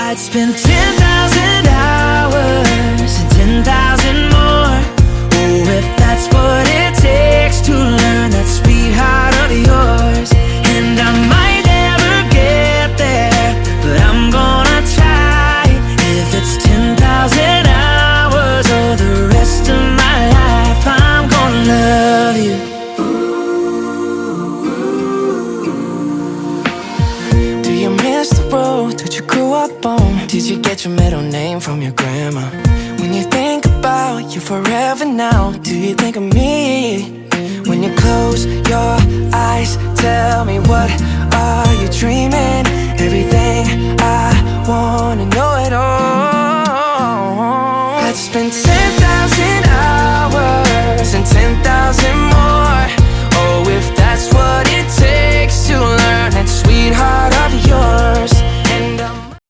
I'd spend 10,000 hours and 10,000 more. Oh, if that's what it takes to learn that sweetheart of yours. And I might never get there, but I'm gonna try. If it's 10,000 hours or the rest of my life, I'm gonna love you. Do you miss the road that you grew up on? Did you get your middle name from your grandma? When you think about you forever now, do you think of me? When you close your eyes, tell me, what are you dreaming? Everything I wanna know it all. I'd spend